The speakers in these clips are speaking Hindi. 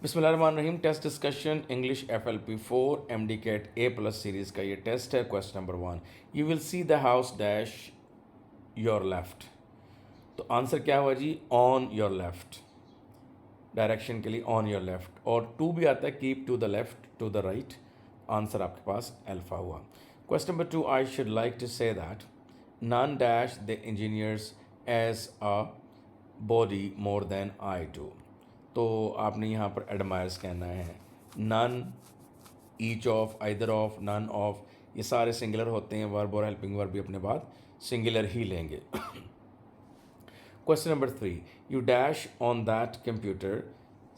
बिस्मिल्लाहिर्रहमानिर्रहीम। Test discussion English FLP 4 MD CAT A+ series का ये टेस्ट है। Question number 1, you will see the house dash your left. तो आंसर क्या हुआ जी? ऑन योर लेफ्ट, डायरेक्शन के लिए ऑन योर लेफ्ट। और टू भी आता है, keep to the left, to the right. Answer आपके पास अल्फा हुआ। Question number 2, I should like to say that none dash the engineers as a body more than I do. तो आपने यहाँ पर एडमायर्स कहना है। None, each of, either of, none of, ये सारे सिंगुलर होते हैं। वर्ब और हेल्पिंग वर्ब भी अपने बाद सिंगुलर ही लेंगे। Question number 3, you dash on that computer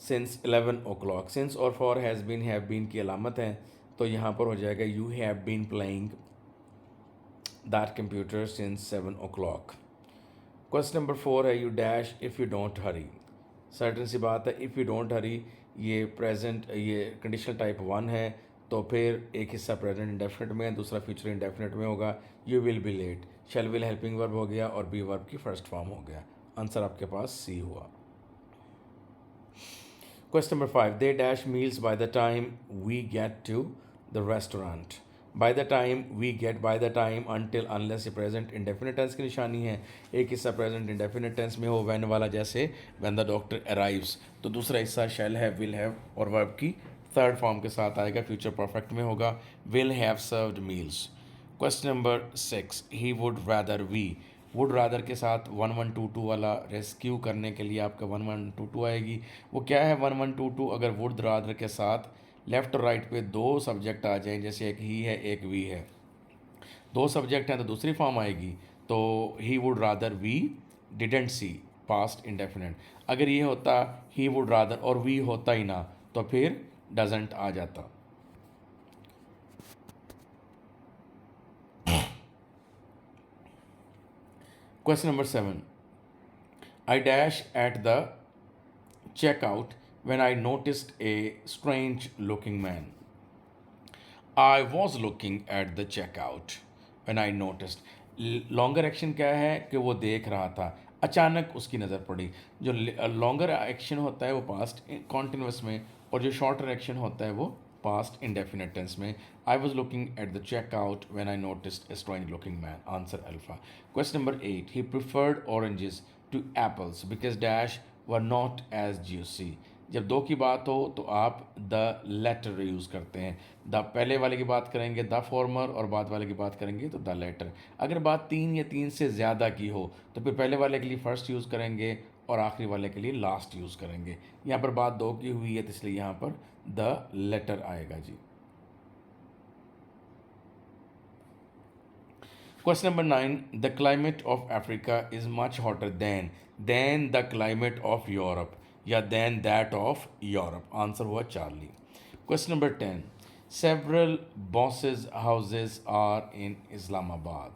since 11 o'clock। Since और for has been, have been की अलामत है, तो यहाँ पर हो जाएगा you have been playing that computer since 7 o'clock। Question number 4 है, you dash if you don't hurry. Certain सी बात है, इफ़ यू डोंट हरी ये प्रेजेंट, ये कंडीशनल टाइप 1 है, तो फिर एक हिस्सा प्रेजेंट इंडेफिनिट में है, दूसरा फ्यूचर इंडेफिनिट में होगा। You will be late, shall will helping verb हो गया और बी वर्ब की फर्स्ट फॉर्म हो गया। आंसर आपके पास सी हुआ। Question number 5, they dash meals by the time we get to the restaurant. By the time we get, by the time, until, unless ये प्रेजेंट इंडेफिनिट टेंस की निशानी है। एक हिस्सा प्रेजेंट इंडेफिनिट टेंस में हो, व्हेन वाला, जैसे व्हेन द डॉक्टर अराइव्स, तो दूसरा हिस्सा शैल हैव, विल हैव और वर्ब की थर्ड फॉर्म के साथ आएगा, फ्यूचर परफेक्ट में होगा, will have served meals. Question number 6, he would rather we. Would rather के साथ 1122 वाला रेस्क्यू करने के लिए आपका 1122 आएगी। वो क्या है 1122? अगर वुड रादर के साथ लेफ्ट और राइट पे दो सब्जेक्ट आ जाएं, जैसे एक ही है एक वी है, दो सब्जेक्ट हैं तो दूसरी फॉर्म आएगी। तो he would rather we didn't see, past indefinite. अगर ये होता ही वुड रादर और वी होता ही ना, तो फिर डजेंट आ जाता। Question number 7, I dash at the checkout when I noticed a strange looking man. I was looking at the checkout when I noticed. Longer action क्या है कि वो देख रहा था, अचानक उसकी नज़र पड़ी। जो लॉन्गर एक्शन होता है वो पास्ट कॉन्टिन्यूस में, और जो शॉर्टर एक्शन होता है वो पास्ट इंडेफिनिट टेंस में। I was looking at the checkout when I noticed a strange looking man. Answer alpha. Question number 8, he preferred oranges to apples because dash were not as juicy. जब दो की बात हो तो आप द लेटर यूज़ करते हैं। द पहले वाले की बात करेंगे द फॉर्मर, और बाद वाले की बात करेंगे तो द लेटर। अगर बात तीन या तीन से ज़्यादा की हो तो फिर पहले वाले के लिए फर्स्ट यूज़ करेंगे और आखिरी वाले के लिए लास्ट यूज़ करेंगे। यहाँ पर बात दो की हुई है तो इसलिए यहाँ पर द लेटर आएगा जी। Question number 9, the climate of Africa is much hotter than the climate of Europe, या than that of Europe. Answer हुआ Charlie. Question number 10, several bosses houses are in Islamabad.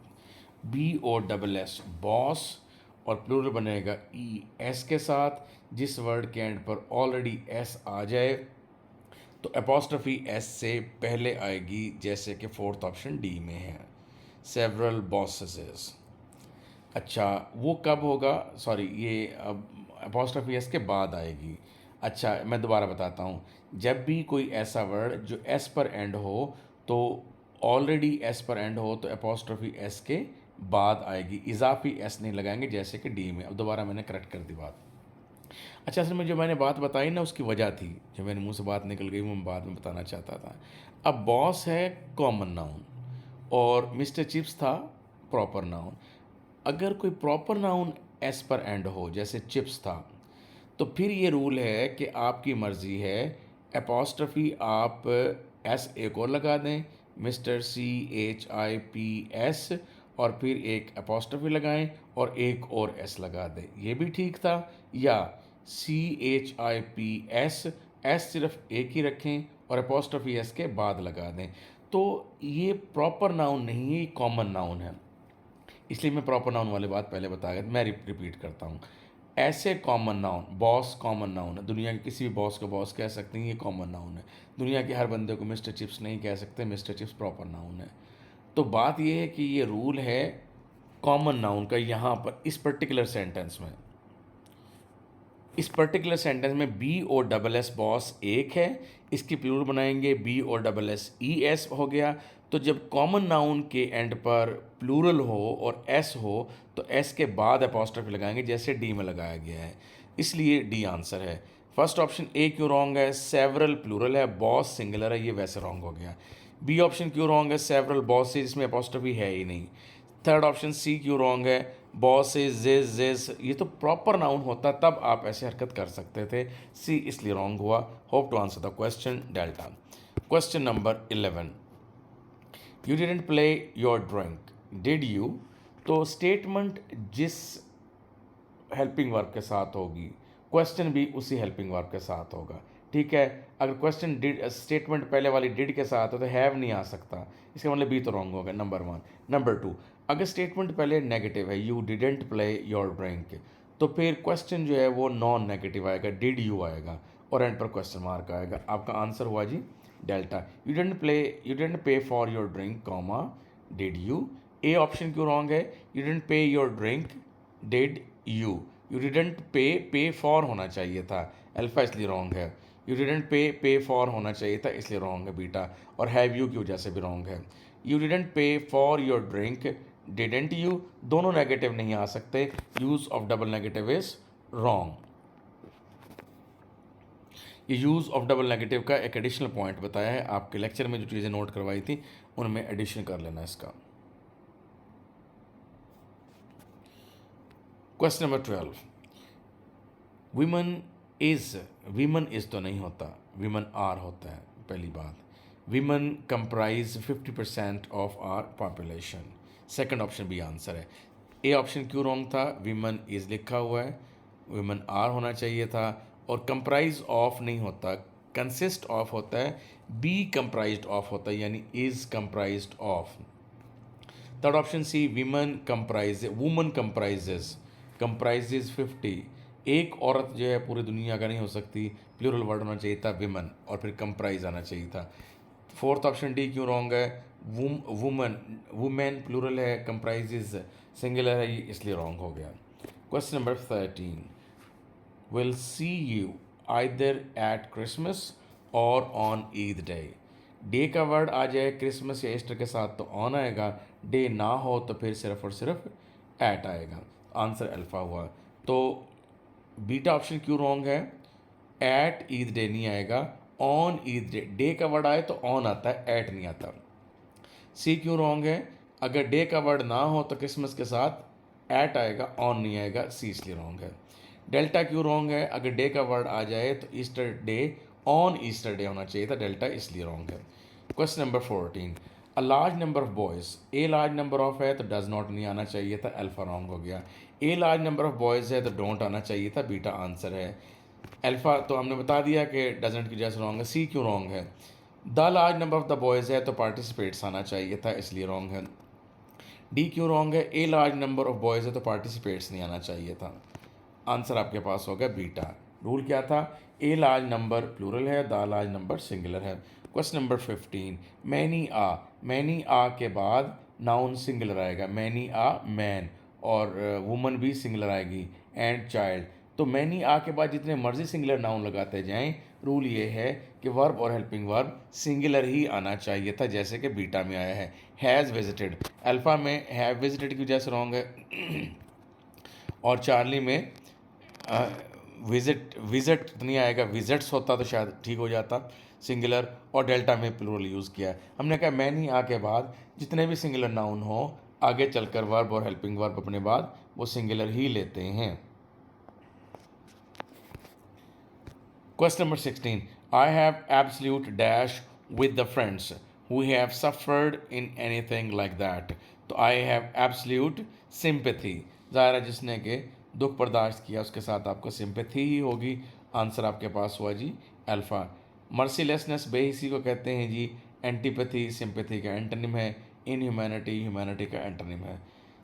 BOSS, boss, और प्लूरल बनेगा ES के साथ। जिस वर्ड के एंड पर ऑलरेडी S आ जाए तो अपोस्ट्रोफी S से पहले आएगी, जैसे कि फोर्थ ऑप्शन डी में है, सेवरल बॉसेस। अच्छा, वो कब होगा? सॉरी, ये अपोस्ट्रोफी एस के बाद आएगी। अच्छा, मैं दोबारा बताता हूँ। जब भी कोई ऐसा वर्ड जो एस पर एंड हो, तो ऑलरेडी एस पर एंड हो तो अपोस्ट्रोफी एस के बाद आएगी, इजाफी एस नहीं लगाएंगे जैसे कि डी में। अब दोबारा मैंने करेक्ट कर दी बात। अच्छा, असल में जो मैंने बात बताई ना उसकी वजह थी, जो मेरे मुंह से बात निकल गई वो मैं बाद में बताना चाहता था। अब बॉस है कॉमन नाउन और मिस्टर चिप्स था प्रॉपर नाउन। अगर कोई प्रॉपर नाउन एस पर एंड हो, जैसे चिप्स था, तो फिर ये रूल है कि आपकी मर्ज़ी है, अपोस्ट्रफी आप एस एक और लगा दें, मिस्टर CHIPS, और फिर एक अपोस्ट्रफी लगाएं और एक और एस लगा दें, ये भी ठीक था। या CHIPS, एस सिर्फ एक ही रखें और अपोस्ट्रफी एस के बाद लगा दें। तो ये प्रॉपर नाउन नहीं है, ये कॉमन नाउन है, इसलिए मैं प्रॉपर नाउन वाली बात पहले बता गया। मैं रिपीट करता हूँ। ऐसे common noun, boss common noun है, दुनिया के किसी भी बॉस को बॉस कह सकते हैं, ये कॉमन नाउन है। दुनिया के हर बंदे को मिस्टर चिप्स नहीं कह सकते, मिस्टर चिप्स प्रॉपर नाउन है। तो बात यह है कि ये रूल है कॉमन नाउन का यहाँ पर इस पर्टिकुलर सेंटेंस में। इस पर्टिकुलर सेंटेंस में बी और डबल एस बॉस एक है, इसकी प्लूरल बनाएंगे बी और डबल एस ई एस हो गया। तो जब कॉमन नाउन के एंड पर प्लूरल हो और एस हो तो एस के बाद अपॉस्ट्रोफी लगाएंगे जैसे डी में लगाया गया है, इसलिए डी आंसर है। फर्स्ट ऑप्शन ए क्यों रॉन्ग है, सेवरल प्लूरल है, बॉस सिंगुलर है, ये वैसे रॉन्ग हो गया। बी ऑप्शन क्यों रॉन्ग है, सेवरल बॉस इसमें अपॉस्ट्रोफी है ही नहीं। थर्ड ऑप्शन सी क्यों रॉन्ग है, बॉस इज जिस ये तो प्रॉपर नाउन होता तब आप ऐसे हरकत कर सकते थे, सी इसलिए रॉन्ग हुआ। Hope to answer the question delta. Question number 11, you didn't play your drink did you. तो स्टेटमेंट जिस हेल्पिंग वर्ब के साथ होगी, क्वेश्चन भी उसी हेल्पिंग वर्ब के साथ होगा, ठीक है। अगर क्वेश्चन डिड स्टेटमेंट पहले वाली डिड के साथ हो तो हैव नहीं आ सकता, इसका मतलब बी तो रॉन्ग होगा, नंबर 1। नंबर 2, अगर स्टेटमेंट पहले नेगेटिव है, you didn't play your drink, तो फिर क्वेश्चन जो है वो नॉन नेगेटिव आएगा, डिड यू आएगा और एंड पर क्वेश्चन मार्क आएगा। आपका आंसर हुआ जी डेल्टा। यू डिडेंट पे for your drink comma did you. A option क्यों रॉन्ग है, यू डिडेंट पे your drink did you. You didn't पे फॉर होना चाहिए था, अल्फा इसलिए रॉन्ग है। यू डिडेंट पे फॉर होना चाहिए था, इसलिए रॉन्ग है बीटा। और हैव यू की वजह से भी रॉन्ग है। यू डिडेंट पे for your drink didn't you, दोनों नेगेटिव नहीं आ सकते, use of double negative is wrong. ये यूज़ ऑफ डबल नेगेटिव का एक एडिशनल पॉइंट बताया है, आपके लेक्चर में जो चीज़ें नोट करवाई थी उनमें एडिशन कर लेना इसका। क्वेश्चन नंबर 12, वीमन इज़ तो नहीं होता, वीमन आर होता है। पहली बात, women comprise 50% of our population, second option B answer है। ए ऑप्शन क्यों रॉन्ग था, वीमन इज़ लिखा हुआ है, वीमन आर होना चाहिए था, और कंप्राइज ऑफ नहीं होता, कंसिस्ट ऑफ होता है, बी कंप्राइज्ड ऑफ होता है, यानी is comprised of. Third option C, woman comprises 50, एक औरत जो है पूरी दुनिया का नहीं हो सकती, प्लूरल वर्ड होना चाहिए था विमन और फिर कंप्राइज आना चाहिए था। फोर्थ ऑप्शन डी क्यों रॉन्ग है, वुमेन प्लूरल है, कंप्राइजेज सिंगुलर है, ये इसलिए रॉन्ग हो गया। Question number 13, will see you either eight Christmas और ऑन ईद डे। डे का वर्ड आ जाए क्रिसमस या ईस्टर के साथ तो ऑन आएगा, डे ना हो तो फिर सिर्फ और सिर्फ एट आएगा, आंसर अल्फा हुआ। तो बीटा ऑप्शन क्यों रॉन्ग है, एट ईद डे नहीं आएगा, ऑन ईद डे, डे का वर्ड आए तो ऑन आता है, एट नहीं आता। सी क्यों रॉन्ग है, अगर डे का वर्ड ना हो तो क्रिसमस के साथ एट आएगा, ऑन नहीं आएगा, सी इसलिए रॉन्ग है। डेल्टा क्यों रॉन्ग है, अगर डे का वर्ड आ जाए तो Easter day on Easter day होना चाहिए था, डेल्टा इसलिए रॉन्ग है। Question number 14, a large number of boys, a large number of है तो डज नॉट नहीं आना चाहिए था, अल्फा रॉन्ग हो गया। A large number of boys है तो डोंट आना चाहिए था, बीटा आंसर है। अल्फा तो हमने बता दिया कि डजेंट की जैसे रॉन्ग है। सी क्यों रॉन्ग है, the large number of the boys है तो पार्टिसिपेट्स आना चाहिए था, इसलिए रॉन्ग है। डी क्यों रॉन्ग है, a large number of boys है तो पार्टिसिपेट्स नहीं आना चाहिए था, आंसर आपके पास होगा बीटा। रूल क्या था, ए लार्ज नंबर प्लूरल है, द लार्ज नंबर सिंगुलर है। क्वेश्चन नंबर 15, मैनी आ के बाद नाउन सिंगुलर आएगा, मैनी आ मैन, और वुमन भी सिंगुलर आएगी, एंड चाइल्ड। तो मैनी आ के बाद जितने मर्जी सिंगुलर नाउन लगाते जाएं, रूल ये है कि वर्ब और हेल्पिंग वर्ब सिंगुलर ही आना चाहिए था, जैसे कि बीटा में आया है। हैज़ विजिटेड, अल्फ़ा में हैव विजिटेड की वजह से रॉन्ग है, और चार्ली में विजिट नहीं आएगा, विजिट्स होता तो शायद ठीक हो जाता सिंगुलर, और डेल्टा में प्लूरल यूज़ किया है। हमने कहा मैनी आ के बाद जितने भी सिंगुलर नाउन हो आगे चलकर वर्ब और हेल्पिंग वर्ब अपने बाद वो सिंगुलर ही लेते हैं। Question number 16, I have absolute dash with the friends who have suffered in anything like that. तो आई हैव एब्सल्यूट सिंपैथी, ज़ाहिर है जिसने के दुख बर्दाश्त किया उसके साथ आपको सिंपैथी ही होगी, आंसर आपके पास हुआ जी अल्फ़ा। मर्सीलेसनेस बेहिसी को कहते हैं जी, एंटीपैथी सिंपैथी का एंटोनिम है, इनह्यूमैनिटी ह्यूमैनिटी का एंटोनिम है।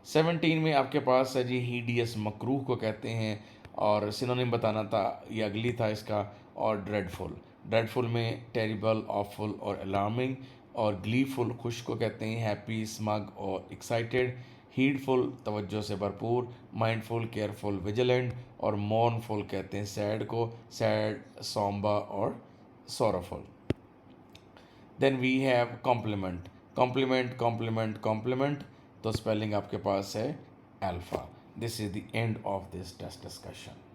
17 में आपके पास है जी हीडियस मकरूह को कहते हैं, और सिनोनिम बताना था, ये अगली था इसका, और ड्रेडफुल में टेरिबल, ऑफुल और अलार्मिंग, और ग्लीफुल खुश को कहते हैं, हैप्पी स्मग और एक्साइटेड। हीडफुल तवज्जो से भरपूर, माइंडफुल केयरफुल विजिलेंट, और मोर्नफुल कहते हैं सैड को, सैड सॉम्बा और sorrowful. Then we have complement, complement complement complement, तो स्पेलिंग आपके पास है alpha. This is the end of this test discussion.